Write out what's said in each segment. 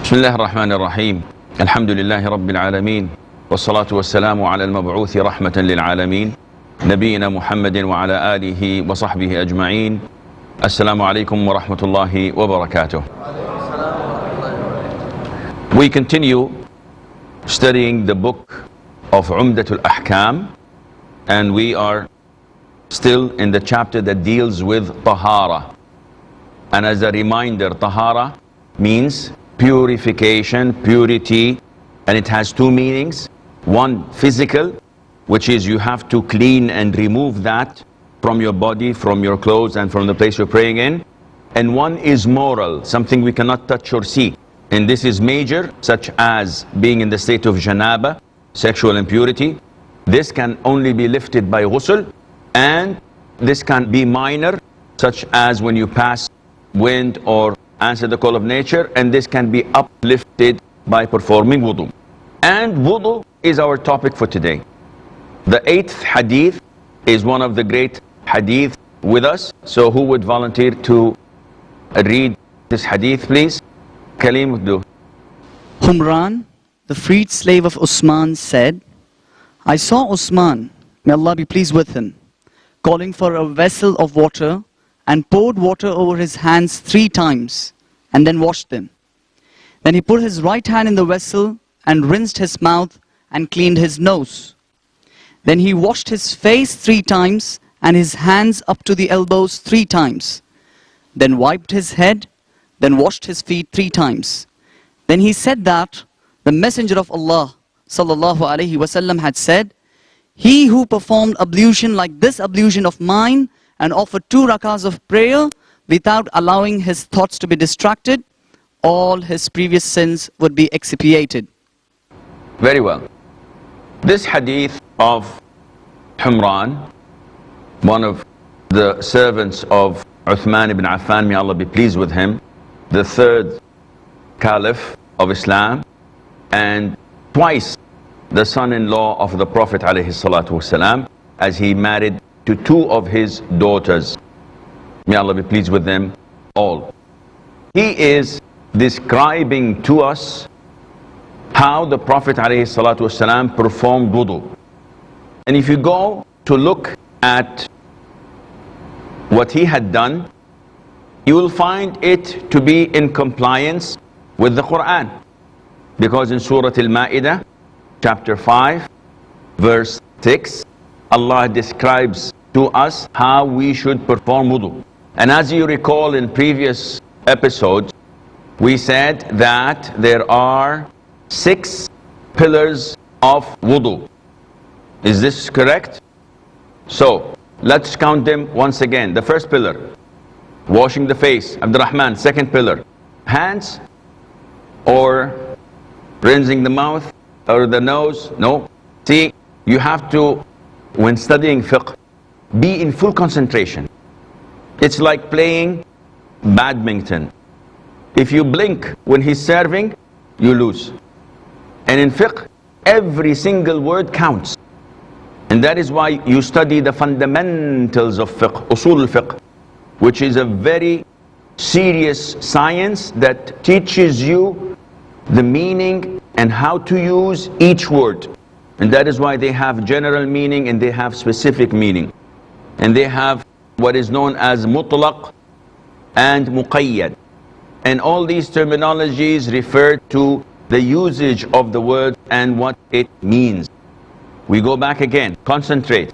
بسم الله الرحمن الرحيم الحمد لله رب العالمين والصلاة والسلام على المبعوث رحمة للعالمين نبينا محمد وعلى آله وصحبه أجمعين. السلام عليكم ورحمة الله وبركاته. We continue studying the book of Umdatul Ahkaam, and we are still in the chapter that deals with Tahara. And as a reminder, Tahara means purification, purity, and it has two meanings. One, physical, which is you have to clean and remove that from your body, from your clothes, and from the place you're praying in. And one is moral, something we cannot touch or see. And this is major, such as being in the state of janaba, sexual impurity. This can only be lifted by ghusl, and this can be minor, such as when you pass wind or answer the call of nature, and this can be uplifted by performing wudu. And wudu is our topic for today. The 8th hadith is one of the great hadith with us. So who would volunteer to read this hadith, please? Kalim would do. Humran, the freed slave of Usman, said, I saw Usman, may Allah be pleased with him, calling for a vessel of water, and poured water over his hands 3 times, and then washed them. Then he put his right hand in the vessel and rinsed his mouth and cleaned his nose. Then he washed his face 3 times and his hands up to the elbows 3 times. Then wiped his head, then washed his feet 3 times. Then he said that the Messenger of Allah sallallahu alaihi wasallam had said, he who performed ablution like this ablution of mine and offered 2 rakahs of prayer without allowing his thoughts to be distracted, all his previous sins would be expiated. Very well. This hadith of Humran, one of the servants of Uthman ibn Affan, may Allah be pleased with him, the 3rd caliph of Islam, and twice the son-in-law of the Prophet alayhi salatu wasalam, as he married to 2 of his daughters. May Allah be pleased with them all. He is describing to us how the Prophet ﷺ performed wudu. And if you go to look at what he had done, you will find it to be in compliance with the Quran. Because in Surah Al-Ma'idah, chapter 5, verse 6, Allah describes to us how we should perform wudu. And as you recall in previous episodes, we said that there are 6 pillars of wudu. Is this correct? So, let's count them once again. The first pillar, washing the face, Abdurrahman. Second pillar, hands or rinsing the mouth or the nose. No. See, you have to, when studying fiqh, be in full concentration. It's like playing badminton. If you blink when he's serving, you lose. And in fiqh, every single word counts. And that is why you study the fundamentals of fiqh, usul al-fiqh, which is a very serious science that teaches you the meaning and how to use each word. And that is why they have general meaning and they have specific meaning. And they have what is known as mutlaq and muqayyad. And all these terminologies refer to the usage of the word and what it means. We go back again, concentrate.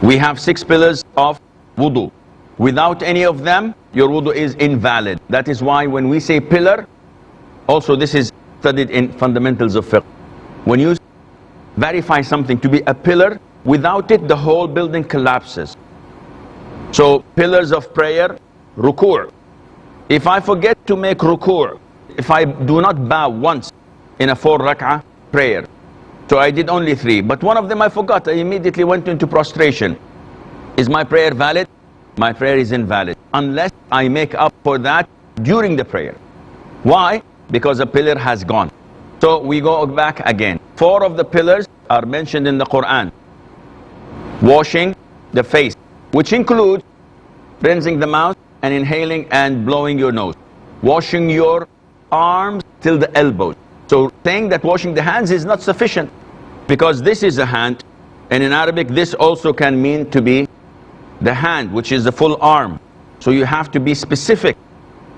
We have 6 pillars of wudu. Without any of them, your wudu is invalid. That is why when we say pillar, also this is studied in fundamentals of fiqh. When you verify something to be a pillar, without it the whole building collapses. So pillars of prayer, ruku'. If I forget to make ruku', if I do not bow once in a 4 rak'ah prayer, so I did only 3, but one of them I forgot, I immediately went into prostration. Is my prayer valid? My prayer is invalid, unless I make up for that during the prayer. Why? Because a pillar has gone. So we go back again. 4 of the pillars are mentioned in the Quran. Washing the face, which includes rinsing the mouth and inhaling and blowing your nose. Washing your arms till the elbow. So saying that washing the hands is not sufficient, because this is a hand, and in Arabic this also can mean to be the hand, which is the full arm. So you have to be specific.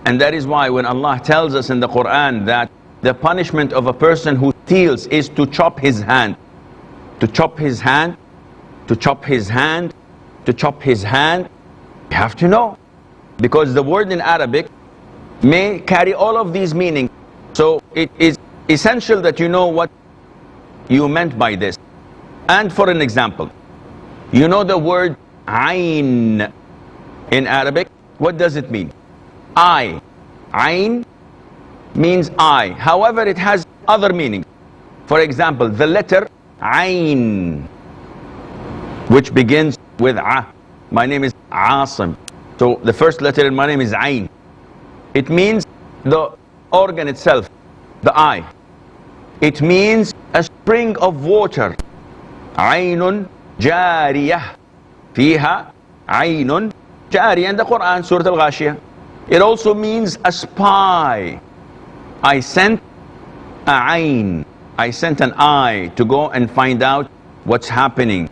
And that is why when Allah tells us in the Quran that the punishment of a person who steals is to chop his hand, to chop his hand, to chop his hand, to chop his hand, you have to know, because the word in Arabic may carry all of these meanings. So it is essential that you know what you meant by this. And for an example, you know the word ayn in Arabic, what does it mean? Eye. Ayn means eye. However, it has other meanings. For example, the letter ayn, which begins with a. My name is Asim. So the first letter in my name is ayn. It means the organ itself, the eye. It means a spring of water. Aynun jariyah. Fiha aynun jariyah. In the Quran, Surah Al-Ghashiyah. It also means a spy. I sent a ayn. I sent an eye to go and find out what's happening.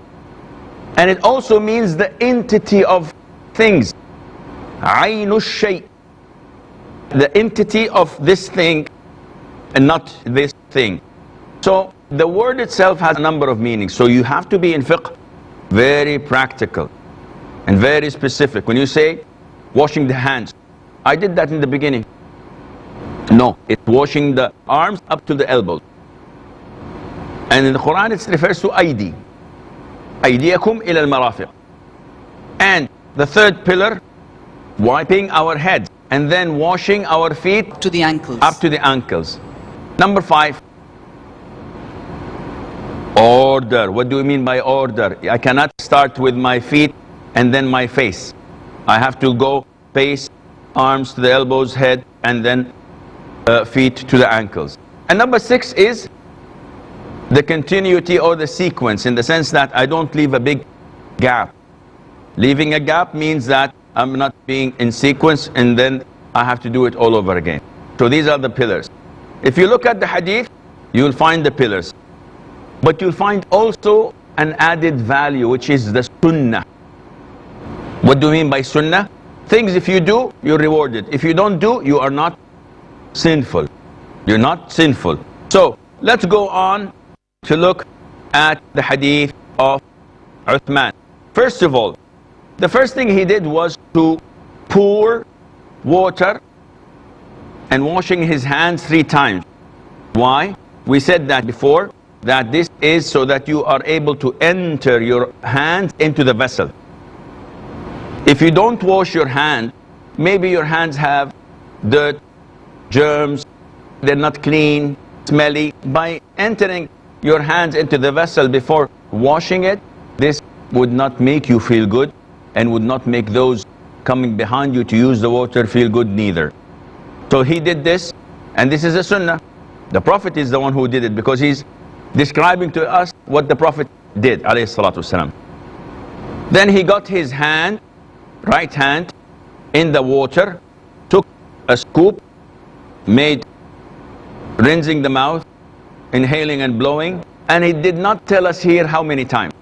And it also means the entity of things. Aynu shay. The entity of this thing and not this thing. So the word itself has a number of meanings. So you have to be in fiqh very practical and very specific. When you say washing the hands, I did that in the beginning. No, it's washing the arms up to the elbows. And in the Quran it refers to aidi. Aydiyakum ila al-marafiq. And the third pillar, wiping our heads and then washing our feet to the ankles. Up to the ankles. Number 5, order. What do we mean by order? I cannot start with my feet and then my face. I have to go face, arms to the elbows, head, and then feet to the ankles. And number 6 is the continuity or the sequence, in the sense that I don't leave a big gap. Leaving a gap means that I'm not being in sequence, and then I have to do it all over again. So these are the pillars. If you look at the hadith, you'll find the pillars. But you'll find also an added value, which is the sunnah. What do we mean by sunnah? Things if you do, you're rewarded. If you don't do, you are not sinful. You're not sinful. So let's go on to look at the hadith of Uthman. First of all, the first thing he did was to pour water and washing his hands 3 times. Why? We said that before, that this is so that you are able to enter your hands into the vessel. If you don't wash your hand, maybe your hands have dirt, germs, they're not clean, smelly. By entering your hands into the vessel before washing it, this would not make you feel good and would not make those coming behind you to use the water feel good neither. So he did this, and this is a sunnah. The Prophet is the one who did it, because he's describing to us what the Prophet did, alayhi salatu wasalam. Then he got his hand, right hand, in the water, took a scoop, made rinsing the mouth, inhaling and blowing, and he did not tell us here how many times.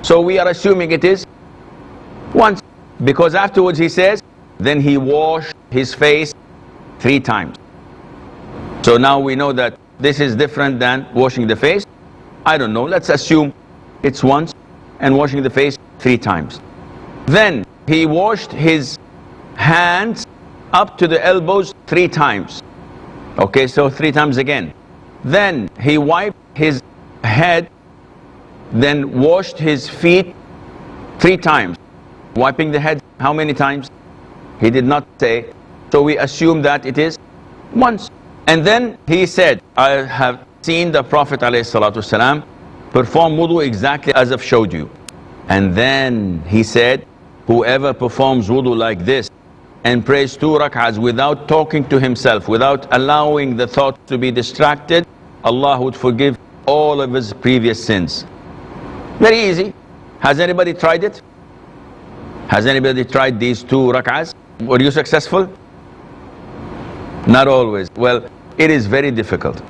So we are assuming it is once, because afterwards he says, then he washed his face 3 times. So now we know that this is different than washing the face. I don't know, let's assume it's once, and washing the face 3 times. Then he washed his hands up to the elbows 3 times. Okay, so 3 times again. Then he wiped his head, then washed his feet 3 times. Wiping the head how many times? He did not say, so we assume that it is once. And then he said, I have seen the Prophet ﷺ perform wudu exactly as I've showed you. And then he said, whoever performs wudu like this and prays 2 rak'ahs without talking to himself, without allowing the thought to be distracted, Allah would forgive all of his previous sins. Very easy. Has anybody tried it? Has anybody tried these 2 rak'ahs? Were you successful? Not always. Well, it is very difficult.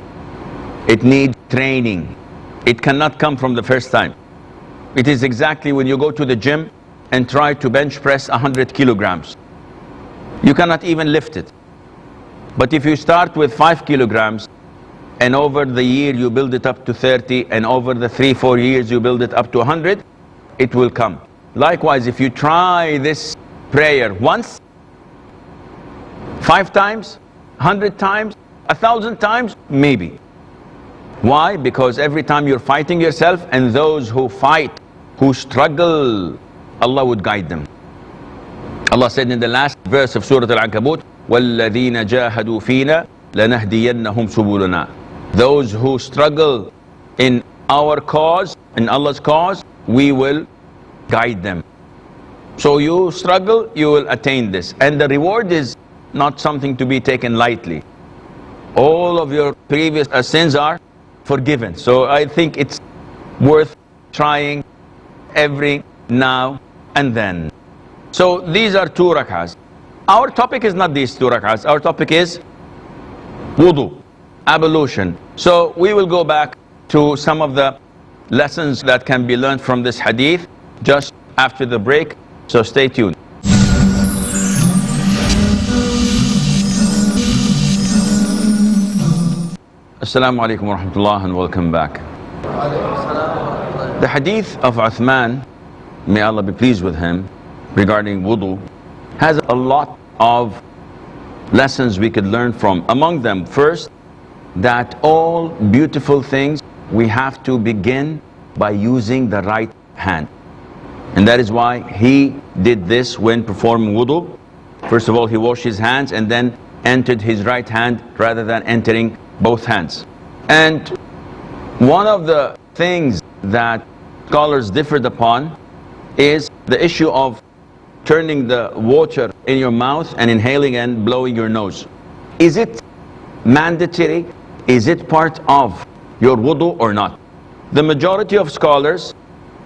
It needs training. It cannot come from the first time. It is exactly when you go to the gym and try to bench press 100 kilograms. You cannot even lift it. But if you start with 5 kilograms and over the year you build it up to 30, and over the 3-4 years you build it up to 100, it will come. Likewise, if you try this prayer once, 5 times, 100 times, 1,000 times, maybe. Why? Because every time you're fighting yourself, and those who fight, who struggle, Allah would guide them. Allah said in the last verse of Surah Al-Ankabut, وَالَّذِينَ جَاهَدُوا فِينَا لَنَهْدِيَنَّهُمْ سُبُلُنَا. Those who struggle in our cause, in Allah's cause, we will guide them. So you struggle, you will attain this. And the reward is not something to be taken lightly. All of your previous sins are forgiven. So I think it's worth trying every now and then. So these are 2 rak'ahs. Our topic is not these 2 rak'ahs. Our topic is wudu, ablution. So we will go back to some of the lessons that can be learned from this hadith just after the break. So stay tuned. Assalamu alaikum wa rahmatullah, and welcome back. The hadith of Uthman, may Allah be pleased with him, regarding wudu, has a lot of lessons we could learn from. Among them, first, that all beautiful things we have to begin by using the right hand. And that is why he did this when performing wudu. First of all, he washed his hands and then entered his right hand rather than entering both hands. And one of the things that scholars differed upon is the issue of turning the water in your mouth and inhaling and blowing your nose. Is it mandatory? Is it part of your wudu or not? The majority of scholars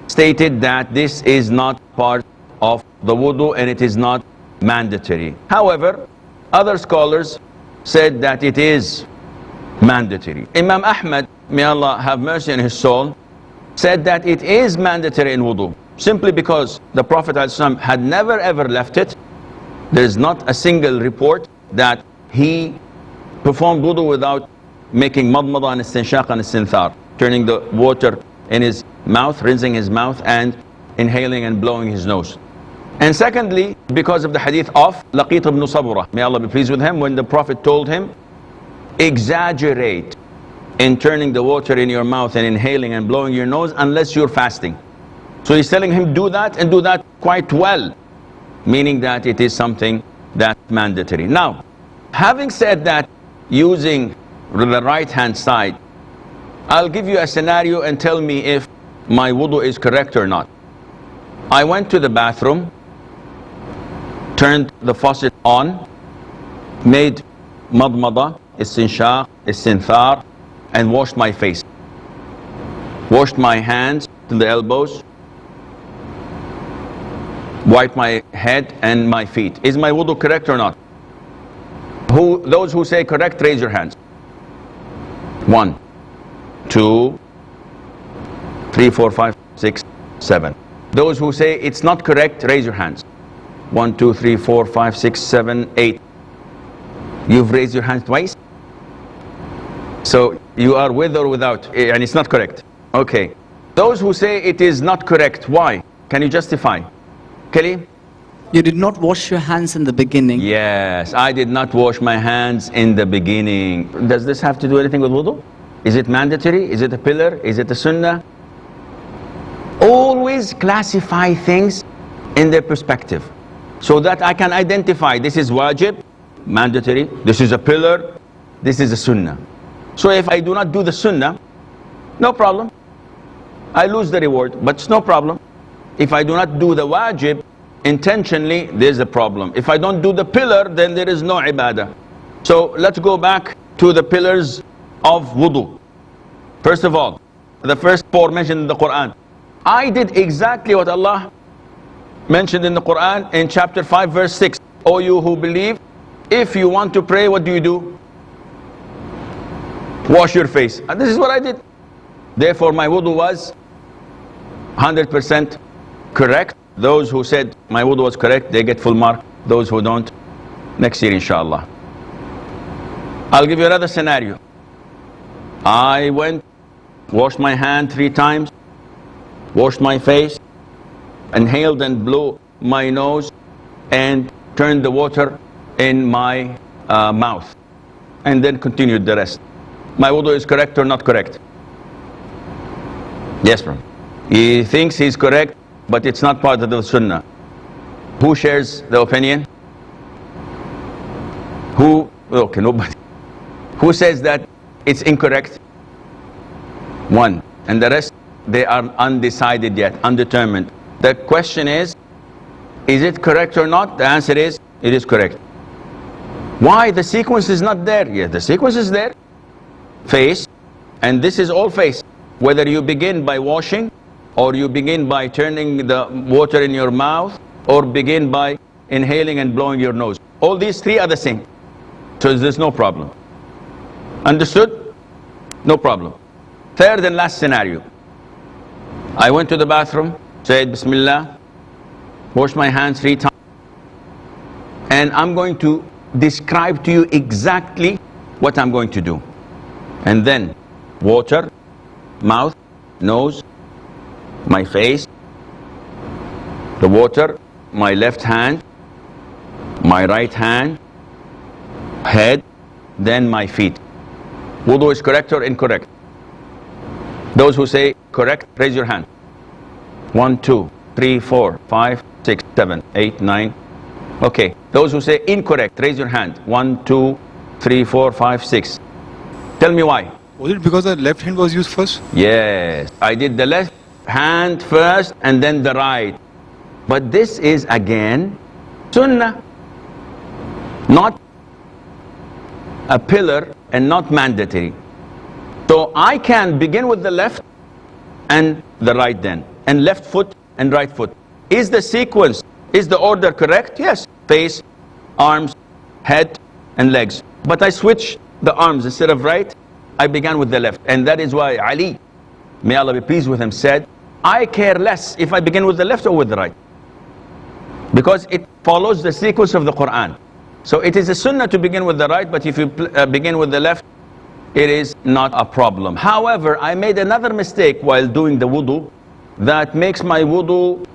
stated that this is not part of the wudu and it is not mandatory. However, other scholars said that it is mandatory. Imam Ahmad, may Allah have mercy on his soul, said that it is mandatory in wudu, simply because the Prophet ﷺ had never ever left it. There is not a single report that he performed wudu without making madmada and istinshaq and istinthar, turning the water in his mouth, rinsing his mouth, and inhaling and blowing his nose. And secondly, because of the hadith of Laqit ibn Sabura, may Allah be pleased with him, when the Prophet told him, exaggerate in turning the water in your mouth and inhaling and blowing your nose unless you're fasting. So he's telling him, do that, and do that quite well, meaning that it is something that's mandatory. Now, having said that, using the right hand side, I'll give you a scenario and tell me if my wudu is correct or not. I went to the bathroom, turned the faucet on, made madmada, istinshaq, istinthar, and washed my face. Washed my hands to the elbows, wiped my head and my feet. Is my wudu correct or not? Those who say correct, raise your hands. 1, 2, 3, 4, 5, 6, 7. Those who say it's not correct, raise your hands. 1, 2, 3, 4, 5, 6, 7, 8. You've raised your hands twice? So you are with or without, and it's not correct. Okay. Those who say it is not correct, why? Can you justify? Kelly? You did not wash your hands in the beginning. Yes, I did not wash my hands in the beginning. Does this have to do anything with wudu? Is it mandatory? Is it a pillar? Is it a sunnah? Always classify things in their perspective, so that I can identify this is wajib, mandatory, this is a pillar, this is a sunnah. So if I do not do the sunnah, no problem. I lose the reward, but it's no problem. If I do not do the wajib intentionally, there's a problem. If I don't do the pillar, then there is no ibadah. So let's go back to the pillars of wudu. First of all, the first 4 mentioned in the Quran. I did exactly what Allah mentioned in the Quran in chapter 5 verse 6. O you who believe, if you want to pray, what do? wash your face. And this is what I did. Therefore, my wudu was 100% correct. Those who said my wudu was correct, they get full mark. Those who don't, next year inshallah. I'll give you another scenario. I went, washed my hand 3 times, washed my face, inhaled and blew my nose, and turned the water in my mouth, and then continued the rest. My wudu is correct or not correct? Yes, bro. He thinks he's correct, but it's not part of the sunnah. Who shares the opinion? Who? Okay, nobody. Who says that it's incorrect? One. And the rest, they are undecided yet, undetermined. The question is it correct or not? The answer is, it is correct. Why? The sequence is not there. Yeah, the sequence is there. Face, and this is all face. Whether you begin by washing, or you begin by turning the water in your mouth, or begin by inhaling and blowing your nose. All these 3 are the same. So there's no problem. Understood? No problem. Third and last scenario. I went to the bathroom, said Bismillah, washed my hands 3 times, and I'm going to describe to you exactly what I'm going to do. And then water, mouth, nose, my face, the water, my left hand, my right hand, head, then my feet. Wudu is correct or incorrect? Those who say correct, raise your hand. 1, 2, 3, 4, 5, 6, 7, 8, 9. Okay. Those who say incorrect, raise your hand. 1, 2, 3, 4, 5, 6. Tell me why. Was it because the left hand was used first? Yes. I did the left hand first and then the right. But this is again sunnah. Not a pillar and not mandatory. So I can begin with the left and the right then, and left foot and right foot. Is the sequence, is the order correct? Yes. Face, arms, head and legs. But I switched the arms. Instead of right, I began with the left. And that is why Ali, may Allah be pleased with him, said, I care less if I begin with the left or with the right, because it follows the sequence of the Quran. So it is a sunnah to begin with the right, but if you begin with the left, it is not a problem. However, I made another mistake while doing the wudu that makes my wudu,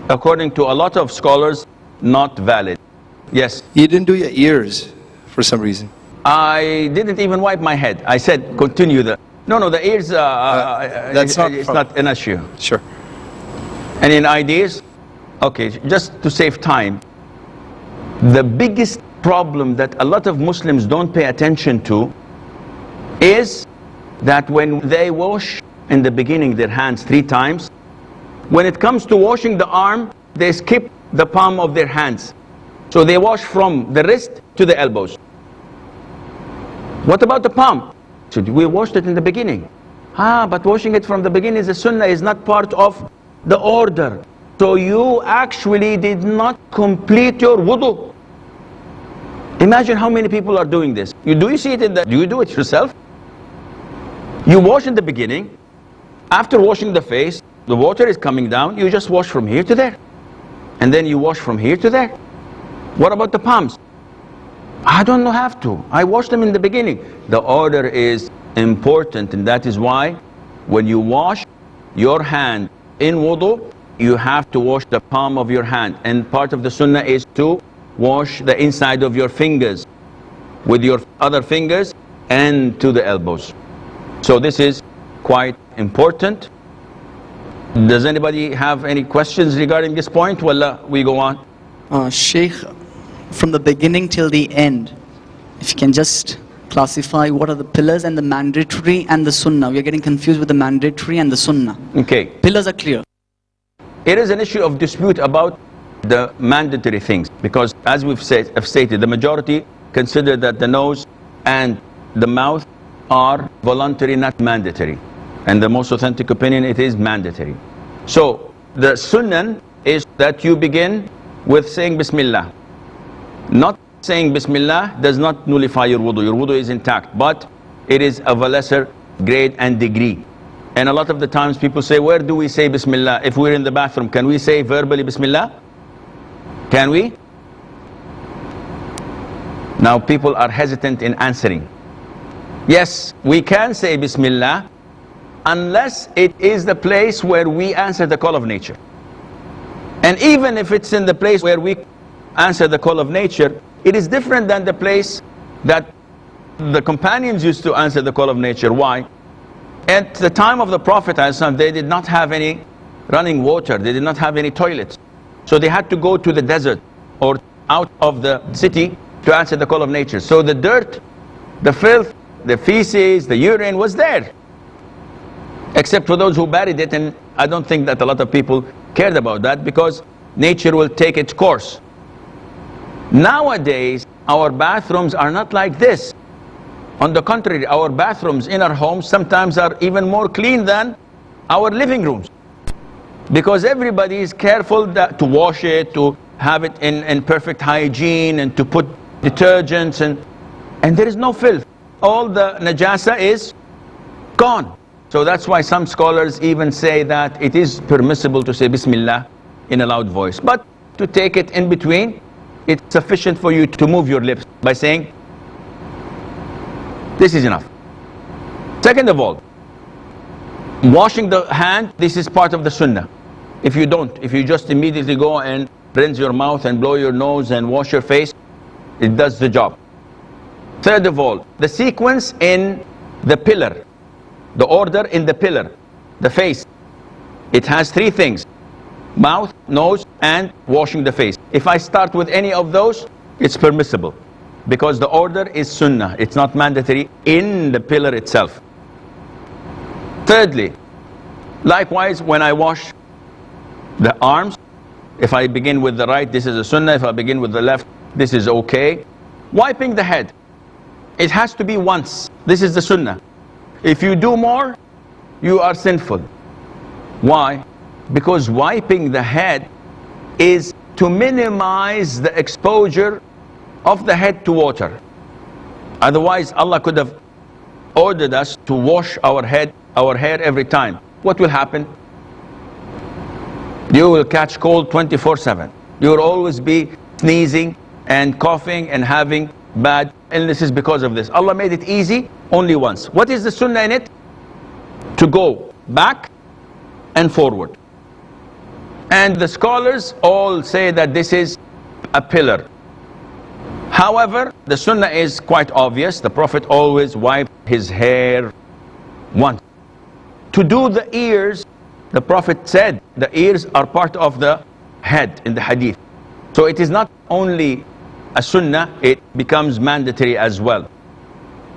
according to a lot of scholars, not valid. Yes? You didn't do your ears for some reason. I didn't even wipe my head. I said, continue the... No, the ears, that's it's not an issue. Sure. Any ideas? Okay, just to save time. The biggest problem that a lot of Muslims don't pay attention to is that when they wash in the beginning their hands 3 times, when it comes to washing the arm, they skip the palm of their hands. So they wash from the wrist to the elbows. What about the palm? So we washed it in the beginning. But washing it from the beginning is a sunnah, is not part of the order. So you actually did not complete your wudu. Imagine how many people are doing this. Do you see it in the, do you do it yourself? You wash in the beginning. After washing the face, the water is coming down. You just wash from here to there. And then you wash from here to there. What about the palms? I don't have to. I wash them in the beginning. The order is important, and that is why when you wash your hand in wudu, you have to wash the palm of your hand. And part of the sunnah is to wash the inside of your fingers with your other fingers and to the elbows. So this is quite important. Does anybody have any questions regarding this point? Well, we go on. Sheikh, from the beginning till the end, if you can just classify what are the pillars and the mandatory and the sunnah. We are getting confused with the mandatory and the sunnah. Okay. Pillars are clear. It is an issue of dispute about the mandatory things, because as we've stated, the majority consider that the nose and the mouth are voluntary, not mandatory. And the most authentic opinion, it is mandatory. So the sunnah is that you begin with saying Bismillah. Not saying Bismillah does not nullify your wudu. Your wudu is intact. But it is of a lesser grade and degree. And a lot of the times people say, where do we say Bismillah? If we're in the bathroom, can we say verbally Bismillah? Can we? Now people are hesitant in answering. Yes, we can say Bismillah, unless it is the place where we answer the call of nature. And even if it's in the place where we answer the call of nature, it is different than the place that the companions used to answer the call of nature. Why? At the time of the Prophet ﷺ, they did not have any running water, they did not have any toilets. So they had to go to the desert or out of the city to answer the call of nature. So the dirt, the filth, the feces, the urine was there. Except for those who buried it, and I don't think that a lot of people cared about that, because nature will take its course. Nowadays, our bathrooms are not like this. On the contrary, our bathrooms in our homes sometimes are even more clean than our living rooms. Because everybody is careful to wash it, to have it in perfect hygiene, and to put detergents, and there is no filth. All the najasa is gone. So that's why some scholars even say that it is permissible to say Bismillah in a loud voice. But to take it in between, it's sufficient for you to move your lips by saying, this is enough. Second of all, washing the hand, this is part of the sunnah. If you don't, if you just immediately go and rinse your mouth and blow your nose and wash your face, it does the job. Third of all, the sequence in the pillar, the order in the pillar, the face, it has three things: mouth, nose, and washing the face. If I start with any of those, it's permissible, because the order is sunnah, it's not mandatory in the pillar itself. Thirdly, likewise, when I wash the arms, if I begin with the right, this is a sunnah. If I begin with the left, this is okay. Wiping the head, it has to be once. This is the sunnah. If you do more, you are sinful. Why? Because wiping the head is to minimize the exposure of the head to water. Otherwise, Allah could have ordered us to wash our head, our hair every time. What will happen? You will catch cold 24/7. You will always be sneezing and coughing and having bad illnesses because of this. Allah made it easy only once. What is the sunnah in it? To go back and forward. And the scholars all say that this is a pillar. However, the sunnah is quite obvious. The Prophet always wiped his hair once. To do the ears, the Prophet said the ears are part of the head in the hadith. So it is not only a sunnah, it becomes mandatory as well.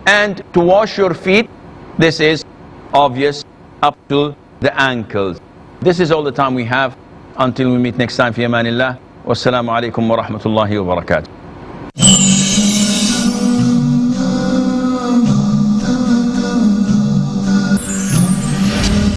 And to wash your feet, this is obvious up to the ankles. This is all the time we have. Until we meet next time, fi amanillah. Wassalamu alaikum wa rahmatullahi wa barakatuh.